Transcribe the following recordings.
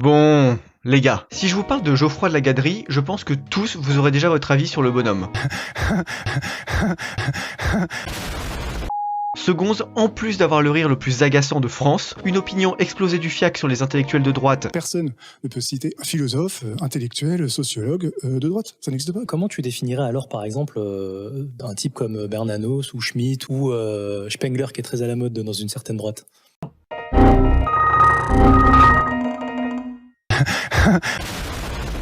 Bon, les gars, si je vous parle de Geoffroy de la Gaderie, je pense que tous vous aurez déjà votre avis sur le bonhomme. Ce gonze, en plus d'avoir le rire le plus agaçant de France, une opinion explosée du fiac sur les intellectuels de droite. Personne ne peut citer un philosophe, intellectuel, sociologue de droite. Ça n'existe pas. Comment tu définirais alors, par exemple, un type comme Bernanos ou Schmitt ou Spengler qui est très à la mode dans une certaine droite?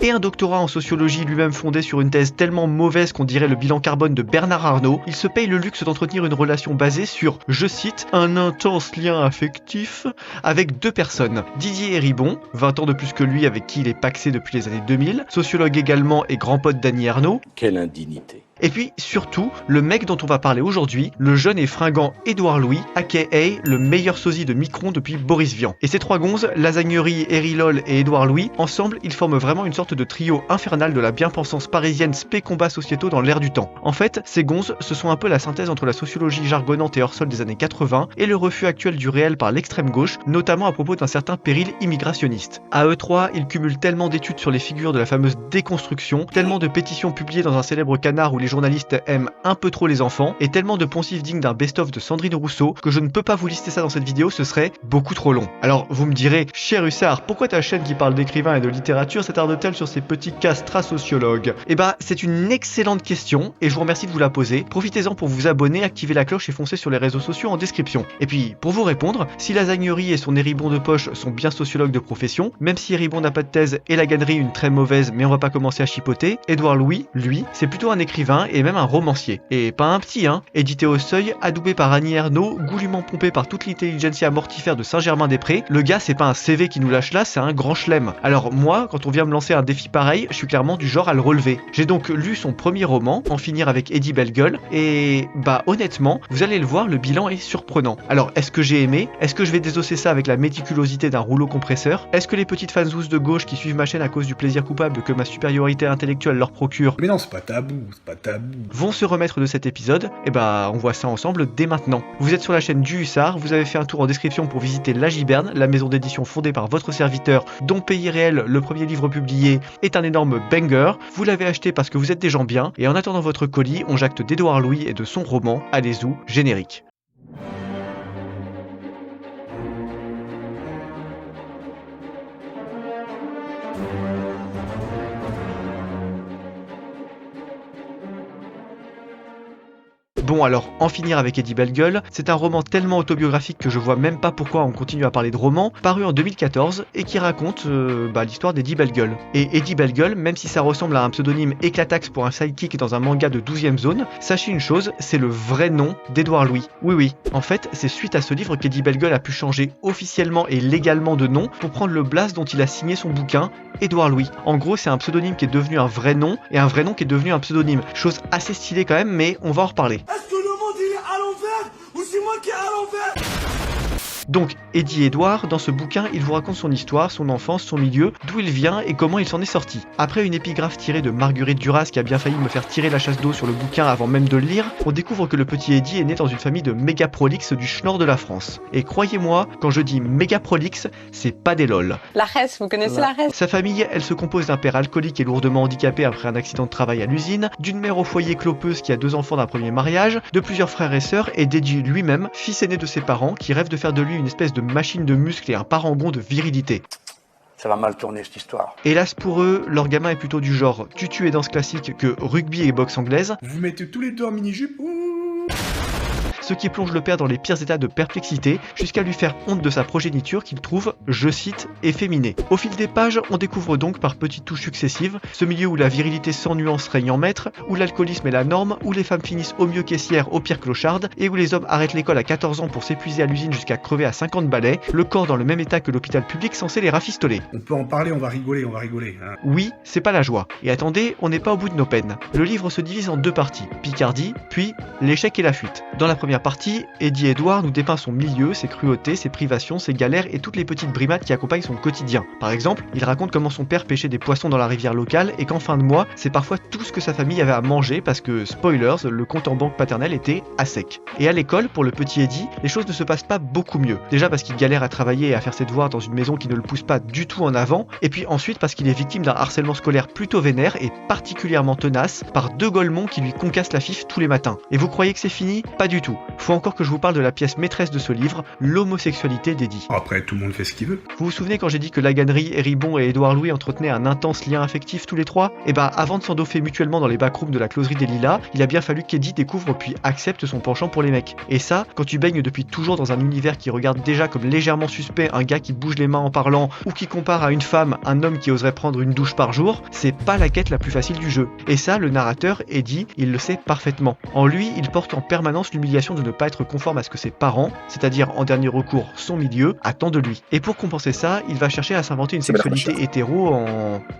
Et un doctorat en sociologie lui-même fondé sur une thèse tellement mauvaise qu'on dirait le bilan carbone de Bernard Arnault, il se paye le luxe d'entretenir une relation basée sur, je cite, un intense lien affectif avec deux personnes. Didier Héribon, 20 ans de plus que lui avec qui il est pacsé depuis les années 2000, sociologue également et grand pote d'Annie Ernaux. Quelle indignité. Et puis, surtout, le mec dont on va parler aujourd'hui, le jeune et fringant Édouard Louis, aka le meilleur sosie de Micron depuis Boris Vian. Et ces trois gonzes, Lasagnerie, Erilol et Édouard Louis, ensemble, ils forment vraiment une sorte de trio infernal de la bien-pensance parisienne spé combats sociétaux dans l'air du temps. En fait, ces gonzes, ce sont un peu la synthèse entre la sociologie jargonnante et hors-sol des années 80 et le refus actuel du réel par l'extrême gauche, notamment à propos d'un certain péril immigrationniste. À eux trois, ils cumulent tellement d'études sur les figures de la fameuse déconstruction, tellement de pétitions publiées dans un célèbre canard où les journalistes aiment un peu trop les enfants, et tellement de poncifs dignes d'un best-of de Sandrine Rousseau que je ne peux pas vous lister ça dans cette vidéo, ce serait beaucoup trop long. Alors vous me direz, cher Hussard, pourquoi ta chaîne qui parle d'écrivains et de littérature s'attarde-t-elle sur ces petits castrats sociologues? Eh bah c'est une excellente question et je vous remercie de vous la poser. Profitez-en pour vous abonner, activer la cloche et foncer sur les réseaux sociaux en description. Et puis pour vous répondre, si Lasagnerie et son Héribon de poche sont bien sociologues de profession, même si Héribon n'a pas de thèse et la Gaderie une très mauvaise, mais on va pas commencer à chipoter, Édouard Louis, lui, c'est plutôt un écrivain et même un romancier. Et pas un petit, hein. Édité au Seuil, adoubé par Annie Ernaux, goulûment pompé par toute l'intelligentsia mortifère de Saint-Germain-des-Prés, le gars c'est pas un CV qui nous lâche là, c'est un grand chelem. Alors moi, quand on vient me lancer un défi pareil, je suis clairement du genre à le relever. J'ai donc lu son premier roman, En finir avec Eddie Bellegueule, et bah honnêtement, vous allez le voir, le bilan est surprenant. Alors est-ce que j'ai aimé? Est-ce que je vais désosser ça avec la méticulosité d'un rouleau compresseur? Est-ce que les petites fanzous de gauche qui suivent ma chaîne à cause du plaisir coupable que ma supériorité intellectuelle leur procure, Mais non, c'est pas tabou, vont se remettre de cet épisode? Et bah on voit ça ensemble dès maintenant. Vous êtes sur la chaîne du Hussard, vous avez fait un tour en description pour visiter La Giberne, la maison d'édition fondée par votre serviteur, dont Pays Réel, le premier livre publié, est un énorme banger. Vous l'avez acheté parce que vous êtes des gens bien, et en attendant votre colis, on jacte d'Édouard Louis et de son roman, Allez-y, générique. Bon alors, En finir avec Eddie Bellegueule, c'est un roman tellement autobiographique que je vois même pas pourquoi on continue à parler de roman, paru en 2014 et qui raconte l'histoire d'Eddie Bellegueule. Et Eddie Bellegueule, même si ça ressemble à un pseudonyme éclataxe pour un sidekick dans un manga de 12ème zone, sachez une chose, c'est le vrai nom d'Édouard Louis. Oui, en fait, c'est suite à ce livre qu'Eddie Bellegueule a pu changer officiellement et légalement de nom pour prendre le blast dont il a signé son bouquin, Édouard Louis. En gros, c'est un pseudonyme qui est devenu un vrai nom et un vrai nom qui est devenu un pseudonyme. Chose assez stylée quand même, mais on va en reparler. Est-ce que le monde il est à l'envers ou c'est moi qui est à l'envers? Donc, Eddie Édouard, dans ce bouquin, il vous raconte son histoire, son enfance, son milieu, d'où il vient et comment il s'en est sorti. Après une épigraphe tirée de Marguerite Duras qui a bien failli me faire tirer la chasse d'eau sur le bouquin avant même de le lire, on découvre que le petit Eddie est né dans une famille de méga prolixes du schnorr de la France. Et croyez-moi, quand je dis méga prolixe, c'est pas des lol. La Resse, vous connaissez la Resse? Sa famille, elle se compose d'un père alcoolique et lourdement handicapé après un accident de travail à l'usine, d'une mère au foyer clopeuse qui a 2 enfants d'un premier mariage, de plusieurs frères et sœurs et d'Eddie lui-même, fils aîné de ses parents, qui rêve de faire de lui une espèce de machine de muscles et un parangon de virilité. Ça va mal tourner cette histoire. Hélas pour eux, leur gamin est plutôt du genre tutu et danse classique que rugby et boxe anglaise, Vous mettez tous les deux en mini-jupe. ce qui plonge le père dans les pires états de perplexité, jusqu'à lui faire honte de sa progéniture qu'il trouve, je cite, efféminée. Au fil des pages, on découvre donc par petites touches successives ce milieu où la virilité sans nuance règne en maître, où l'alcoolisme est la norme, où les femmes finissent au mieux caissières, au pire clochardes, et où les hommes arrêtent l'école à 14 ans pour s'épuiser à l'usine jusqu'à crever à 50 balais, le corps dans le même état que l'hôpital public censé les rafistoler. On peut en parler, on va rigoler. Hein. Oui, c'est pas la joie. Et attendez, on n'est pas au bout de nos peines. Le livre se divise en 2 parties, Picardie, puis l'échec et la fuite. Dans la première première partie, Eddie Edward nous dépeint son milieu, ses cruautés, ses privations, ses galères et toutes les petites brimades qui accompagnent son quotidien. Par exemple, il raconte comment son père pêchait des poissons dans la rivière locale et qu'en fin de mois, c'est parfois tout ce que sa famille avait à manger parce que, spoilers, le compte en banque paternel était à sec. Et à l'école, pour le petit Eddie, les choses ne se passent pas beaucoup mieux. Déjà parce qu'il galère à travailler et à faire ses devoirs dans une maison qui ne le pousse pas du tout en avant, et puis ensuite parce qu'il est victime d'un harcèlement scolaire plutôt vénère et particulièrement tenace par 2 golemons qui lui concassent la fif tous les matins. Et vous croyez que c'est fini? Pas du tout. Faut encore que je vous parle de la pièce maîtresse de ce livre, l'homosexualité d'Eddie. Après, tout le monde fait ce qu'il veut. Vous vous souvenez quand j'ai dit que Laganerie, Héribon et Édouard Louis entretenaient un intense lien affectif tous les trois? Et bah avant de s'endoffer mutuellement dans les backrooms de la closerie des Lilas, il a bien fallu qu'Eddie découvre puis accepte son penchant pour les mecs. Et ça, quand tu baignes depuis toujours dans un univers qui regarde déjà comme légèrement suspect un gars qui bouge les mains en parlant ou qui compare à une femme un homme qui oserait prendre une douche par jour, c'est pas la quête la plus facile du jeu. Et ça, le narrateur, Eddie, il le sait parfaitement. En lui, il porte en permanence l'humiliation de ne pas être conforme à ce que ses parents, c'est-à-dire en dernier recours son milieu, attendent de lui. Et pour compenser ça, il va chercher à s'inventer une sexualité hétéro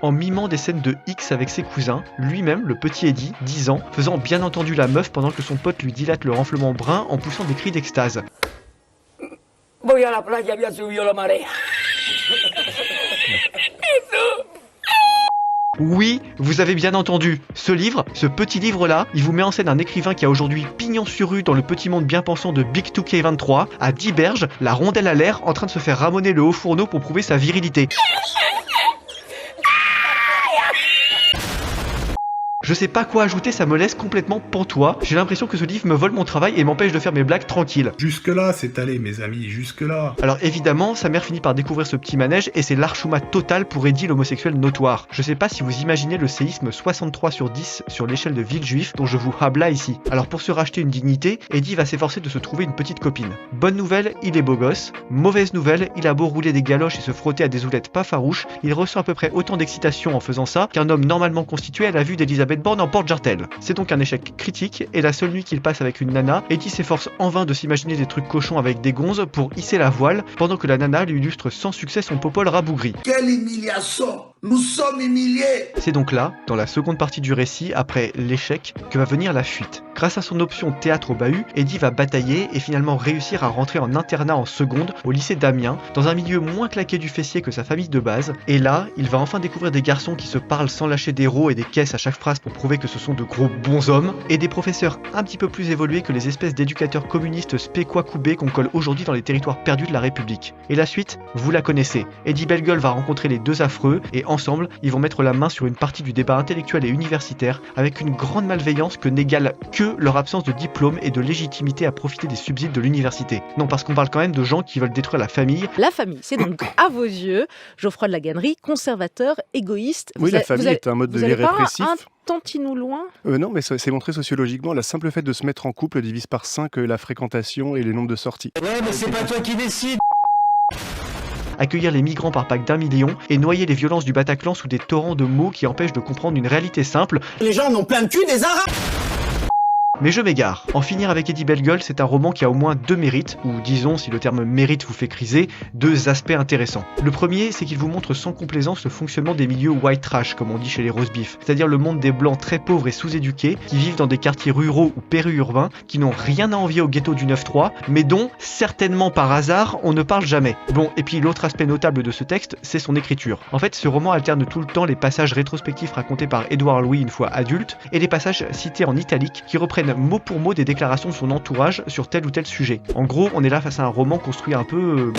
en mimant des scènes de X avec ses cousins, lui-même, le petit Eddie, 10 ans, faisant bien entendu la meuf pendant que son pote lui dilate le renflement brun en poussant des cris d'extase. Voy a la playa, había subido la marea. Oui, vous avez bien entendu. Ce livre, ce petit livre-là, il vous met en scène un écrivain qui a aujourd'hui pignon sur rue dans le petit monde bien pensant de Big 2K23, à 10 berges, la rondelle à l'air, en train de se faire ramoner le haut fourneau pour prouver sa virilité. Je sais pas quoi ajouter, ça me laisse complètement pantois. J'ai l'impression que ce livre me vole mon travail et m'empêche de faire mes blagues tranquilles. Jusque-là, c'est allé, mes amis, jusque-là. Alors évidemment, sa mère finit par découvrir ce petit manège et c'est l'archouma total pour Eddie l'homosexuel notoire. Je sais pas si vous imaginez le séisme 63/10 sur l'échelle de Villejuif dont je vous habla ici. Alors pour se racheter une dignité, Eddie va s'efforcer de se trouver une petite copine. Bonne nouvelle, il est beau gosse. Mauvaise nouvelle, il a beau rouler des galoches et se frotter à des oulettes pas farouches, il ressent à peu près autant d'excitation en faisant ça qu'un homme normalement constitué à la vue d'Elisabeth Borne en porte-jartel. C'est donc un échec critique et la seule nuit qu'il passe avec une nana, Eddie s'efforce en vain de s'imaginer des trucs cochons avec des gonzes pour hisser la voile pendant que la nana lui illustre sans succès son popole rabougri. Quelle humiliation! Nous sommes humiliés! C'est donc là, dans la seconde partie du récit, après l'échec, que va venir la fuite. Grâce à son option théâtre au bahut, Eddie va batailler et finalement réussir à rentrer en internat en seconde au lycée d'Amiens, dans un milieu moins claqué du fessier que sa famille de base, et là, il va enfin découvrir des garçons qui se parlent sans lâcher des rots et des caisses à chaque phrase pour prouver que ce sont de gros bons hommes, et des professeurs un petit peu plus évolués que les espèces d'éducateurs communistes spéquois-coubés qu'on colle aujourd'hui dans les territoires perdus de la République. Et la suite, vous la connaissez. Eddie Bellegueule va rencontrer les deux affreux, et ensemble, ils vont mettre la main sur une partie du débat intellectuel et universitaire, avec une grande malveillance que n'égale que leur absence de diplôme et de légitimité à profiter des subsides de l'université. Non, parce qu'on parle quand même de gens qui veulent détruire la famille. La famille, c'est donc, à vos yeux, Geoffroy de Laganerie, conservateur, égoïste. Oui, la famille est un mode de vie répressif. Un tantinou loin. Non, mais c'est montré sociologiquement. Le simple fait de se mettre en couple divise par 5 la fréquentation et le nombre de sorties. Ouais, mais c'est pas toi qui décide! Accueillir les migrants par pack d'1 million et noyer les violences du Bataclan sous des torrents de mots qui empêchent de comprendre une réalité simple. Les gens en ont plein le cul des Arabes! Mais je m'égare. En finir avec Eddie Bellegueule, c'est un roman qui a au moins deux mérites, ou disons, si le terme mérite vous fait criser, deux aspects intéressants. Le premier, c'est qu'il vous montre sans complaisance le fonctionnement des milieux white trash, comme on dit chez les roast-beef, c'est-à-dire le monde des blancs très pauvres et sous-éduqués, qui vivent dans des quartiers ruraux ou périurbains, qui n'ont rien à envier au ghetto du 9-3, mais dont, certainement par hasard, on ne parle jamais. Bon, et puis l'autre aspect notable de ce texte, c'est son écriture. En fait, ce roman alterne tout le temps les passages rétrospectifs racontés par Édouard Louis une fois adulte, et les passages cités en italique, qui reprennent mot pour mot des déclarations de son entourage sur tel ou tel sujet. En gros, on est là face à un roman construit un peu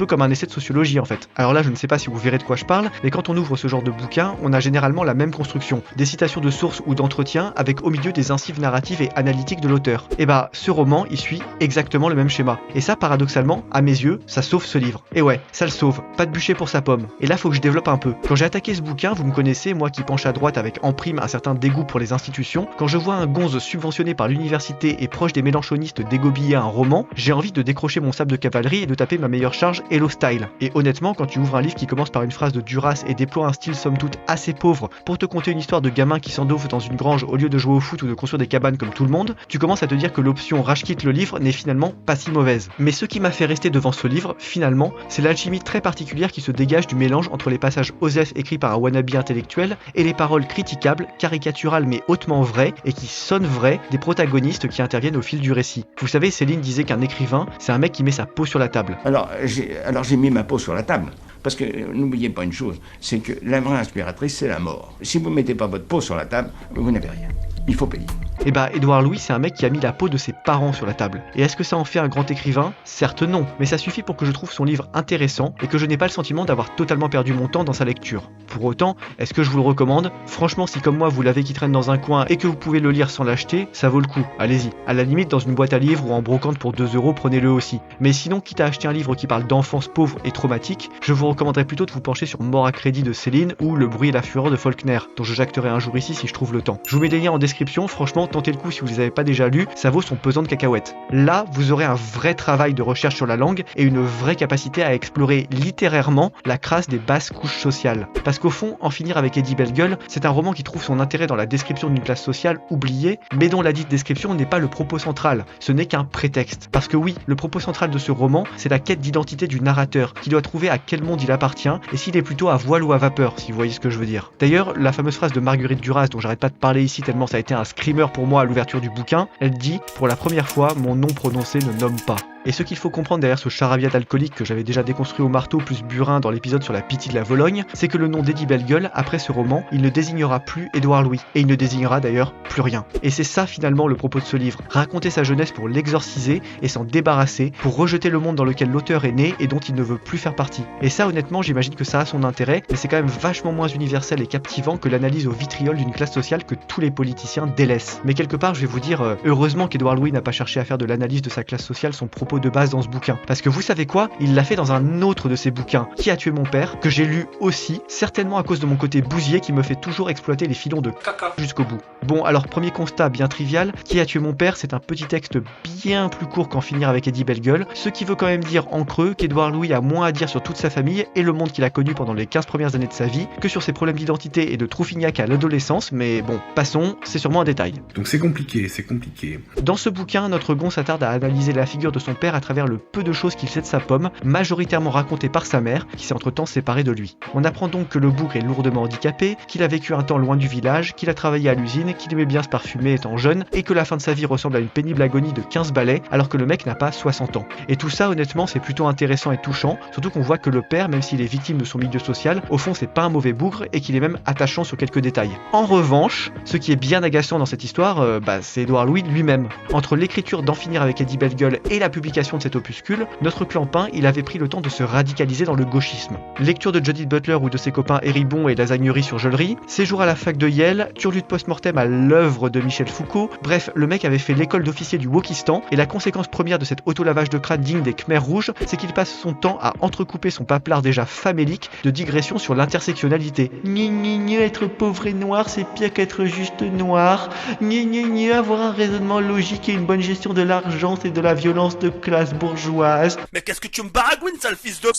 comme un essai de sociologie en fait. Alors là, je ne sais pas si vous verrez de quoi je parle, mais quand on ouvre ce genre de bouquin, on a généralement la même construction. Des citations de sources ou d'entretiens avec au milieu des incives narratives et analytiques de l'auteur. Et ce roman, il suit exactement le même schéma. Et ça, paradoxalement, à mes yeux, ça sauve ce livre. Et ouais, ça le sauve. Pas de bûcher pour sa pomme. Et là, faut que je développe un peu. Quand j'ai attaqué ce bouquin, vous me connaissez, moi qui penche à droite avec en prime un certain dégoût pour les institutions, quand je vois un gonze subventionné par l'université et proche des mélanchonistes dégobiller un roman, j'ai envie de décrocher mon sabre de cavalerie et de taper ma meilleure charge Hello Style. Et honnêtement, quand tu ouvres un livre qui commence par une phrase de Duras et déploie un style somme toute assez pauvre pour te conter une histoire de gamin qui s'endoffe dans une grange au lieu de jouer au foot ou de construire des cabanes comme tout le monde, tu commences à te dire que l'option rage quitte le livre n'est finalement pas si mauvaise. Mais ce qui m'a fait rester devant ce livre, finalement, c'est l'alchimie très particulière qui se dégage du mélange entre les passages OSEF écrits par un wannabe intellectuel et les paroles critiquables, caricaturales mais hautement vraies et qui sonnent vraies des protagonistes qui interviennent au fil du récit. Vous savez, Céline disait qu'un écrivain, c'est un mec qui met sa peau sur la table. Alors j'ai mis ma peau sur la table. Parce que n'oubliez pas une chose, c'est que la vraie inspiratrice, c'est la mort. Si vous ne mettez pas votre peau sur la table, vous n'avez rien. Il faut payer. Et bah, Édouard Louis, c'est un mec qui a mis la peau de ses parents sur la table. Et est-ce que ça en fait un grand écrivain? Certes non, mais ça suffit pour que je trouve son livre intéressant et que je n'ai pas le sentiment d'avoir totalement perdu mon temps dans sa lecture. Pour autant, est-ce que je vous le recommande? Franchement, si comme moi vous l'avez qui traîne dans un coin et que vous pouvez le lire sans l'acheter, ça vaut le coup. Allez-y. À la limite, dans une boîte à livres ou en brocante pour 2 €, prenez-le aussi. Mais sinon, quitte à acheter un livre qui parle d'enfance pauvre et traumatique, je vous recommanderais plutôt de vous pencher sur Mort à crédit de Céline ou Le bruit et la fureur de Faulkner, dont je jacterai un jour ici si je trouve le temps. Je vous mets les liens en description, franchement, tentez le coup si vous les avez pas déjà lus, ça vaut son pesant de cacahuètes. Là, vous aurez un vrai travail de recherche sur la langue et une vraie capacité à explorer littérairement la crasse des basses couches sociales. Parce qu'au fond, En finir avec Eddie Bellegueule, c'est un roman qui trouve son intérêt dans la description d'une classe sociale oubliée, mais dont la dite description n'est pas le propos central, ce n'est qu'un prétexte. Parce que oui, le propos central de ce roman, c'est la quête d'identité du narrateur, qui doit trouver à quel monde il appartient et s'il est plutôt à voile ou à vapeur, si vous voyez ce que je veux dire. D'ailleurs, la fameuse phrase de Marguerite Duras, dont j'arrête pas de parler ici tellement ça a été un screamer pour moi à l'ouverture du bouquin, elle dit « Pour la première fois, mon nom prononcé ne nomme pas ». Et ce qu'il faut comprendre derrière ce charabia alcoolique que j'avais déjà déconstruit au marteau plus burin dans l'épisode sur la pitié de la Vologne, c'est que le nom d'Eddie Bellegueule, après ce roman, il ne désignera plus Édouard Louis, et il ne désignera d'ailleurs plus rien. Et c'est ça finalement le propos de ce livre, raconter sa jeunesse pour l'exorciser et s'en débarrasser, pour rejeter le monde dans lequel l'auteur est né et dont il ne veut plus faire partie. Et ça honnêtement, j'imagine que ça a son intérêt, mais c'est quand même vachement moins universel et captivant que l'analyse au vitriol d'une classe sociale que tous les politiciens délaissent. Mais quelque part, je vais vous dire, heureusement qu'Édouard Louis n'a pas cherché à faire de l'analyse de sa classe sociale son propos de base dans ce bouquin. Parce que vous savez quoi? Il l'a fait dans un autre de ses bouquins, Qui a tué mon père, que j'ai lu aussi, certainement à cause de mon côté bousier qui me fait toujours exploiter les filons de caca jusqu'au bout. Bon, alors premier constat bien trivial, Qui a tué mon père, c'est un petit texte bien plus court qu'En finir avec Eddie Bellegueule, ce qui veut quand même dire en creux qu'Édouard Louis a moins à dire sur toute sa famille et le monde qu'il a connu pendant les 15 premières années de sa vie que sur ses problèmes d'identité et de Trouffignac à l'adolescence, mais bon, passons, c'est sûrement un détail. Donc c'est compliqué, c'est compliqué. Dans ce bouquin, notre gon s'attarde à analyser la figure de son père à travers le peu de choses qu'il sait de sa pomme, majoritairement racontées par sa mère, qui s'est entre-temps séparée de lui. On apprend donc que le bougre est lourdement handicapé, qu'il a vécu un temps loin du village, qu'il a travaillé à l'usine, qu'il aimait bien se parfumer étant jeune, et que la fin de sa vie ressemble à une pénible agonie de 15 balais, alors que le mec n'a pas 60 ans. Et tout ça, honnêtement, c'est plutôt intéressant et touchant, surtout qu'on voit que le père, même s'il est victime de son milieu social, au fond c'est pas un mauvais bougre, et qu'il est même attachant sur quelques détails. En revanche, ce qui est bien agaçant dans cette histoire, c'est Édouard Louis lui-même. Entre l'écriture d'En finir avec Eddie Bellegueule et la publication de cet opuscule, notre clampin, il avait pris le temps de se radicaliser dans le gauchisme. Lecture de Judith Butler ou de ses copains Héribon et Lasagnerie sur Jollerie, séjour à la fac de Yale, turlute post-mortem à l'œuvre de Michel Foucault, bref, le mec avait fait l'école d'officier du Wokistan, et la conséquence première de cet auto-lavage de crâne digne des Khmers rouges, c'est qu'il passe son temps à entrecouper son paplard déjà famélique de digressions sur l'intersectionnalité. Être pauvre et noir, c'est pire qu'être juste noir. Avoir un raisonnement logique et une bonne gestion de l'argent, c'est de la violence de classe bourgeoise. Mais qu'est-ce que tu me baragouines, sale fils de...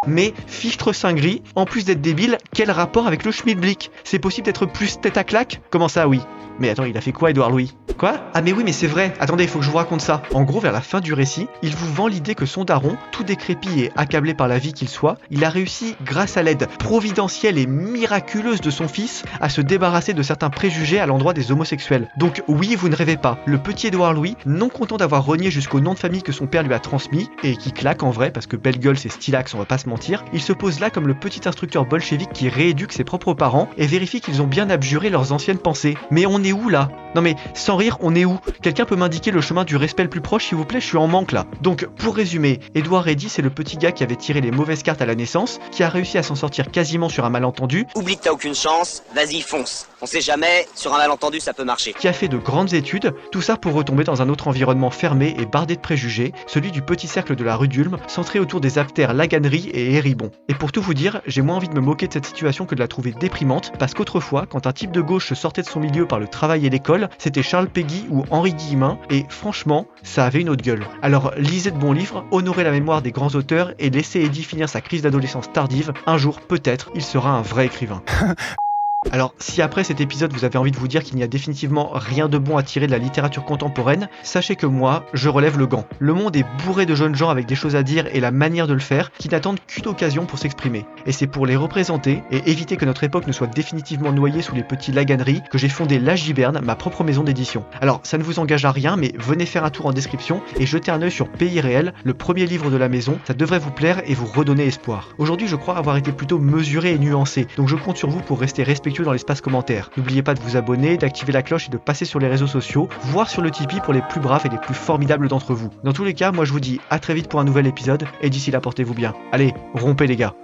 Mais Fichtre Saint-Gris, en plus d'être débile, quel rapport avec le schmilblick? C'est possible d'être plus tête à claque? Comment ça, oui? Mais attends, il a fait quoi, Édouard Louis? Quoi? Ah mais oui, mais c'est vrai. Attendez, il faut que je vous raconte ça. En gros, vers la fin du récit, il vous vend l'idée que son daron, tout décrépit et accablé par la vie qu'il soit, il a réussi, grâce à l'aide providentielle et miraculeuse de son fils, à se débarrasser de certains préjugés à l'endroit des homosexuels. Donc oui, vous ne rêvez pas. Le petit Édouard Louis, non content d'avoir renié jusqu'au nom de famille que son père lui a transmis, et qui claque en vrai, parce que Bellegueule c'est stylax, on va pas se mentir, il se pose là comme le petit instructeur bolchevique qui rééduque ses propres parents et vérifie qu'ils ont bien abjuré leurs anciennes pensées. Mais on est où là? Non mais, sans rire, on est où? Quelqu'un peut m'indiquer le chemin du respect le plus proche, s'il vous plaît? Je suis en manque là. Donc, pour résumer, Édouard Eddy, c'est le petit gars qui avait tiré les mauvaises cartes à la naissance, qui a réussi à s'en sortir quasiment sur un malentendu. Oublie que t'as aucune chance, vas-y fonce. On sait jamais, sur un malentendu ça peut marcher. Qui a fait de grandes études, tout ça pour retomber dans un autre environnement fermé et bardé de préjugés, celui du petit cercle de la rue d'Ulm, centré autour des aptères Laganerie et Héribon. Et pour tout vous dire, j'ai moins envie de me moquer de cette situation que de la trouver déprimante, parce qu'autrefois, quand un type de gauche se sortait de son milieu par le travail et l'école, c'était Charles Péguy ou Henri Guillemin, et franchement, ça avait une autre gueule. Alors lisez de bons livres, honorez la mémoire des grands auteurs et laissez Eddy finir sa crise d'adolescence tardive. Un jour, peut-être, il sera un vrai écrivain. Alors, si après cet épisode vous avez envie de vous dire qu'il n'y a définitivement rien de bon à tirer de la littérature contemporaine, sachez que moi, je relève le gant. Le monde est bourré de jeunes gens avec des choses à dire et la manière de le faire qui n'attendent qu'une occasion pour s'exprimer. Et c'est pour les représenter et éviter que notre époque ne soit définitivement noyée sous les petits laganeries que j'ai fondé La Giberne, ma propre maison d'édition. Alors, ça ne vous engage à rien, mais venez faire un tour en description et jetez un œil sur Pays Réel, le premier livre de la maison, ça devrait vous plaire et vous redonner espoir. Aujourd'hui, je crois avoir été plutôt mesuré et nuancé, donc je compte sur vous pour rester respectueux dans l'espace commentaire. N'oubliez pas de vous abonner, d'activer la cloche et de passer sur les réseaux sociaux, voire sur le Tipeee pour les plus braves et les plus formidables d'entre vous. Dans tous les cas, moi je vous dis à très vite pour un nouvel épisode, et d'ici là portez-vous bien. Allez, rompez les gars.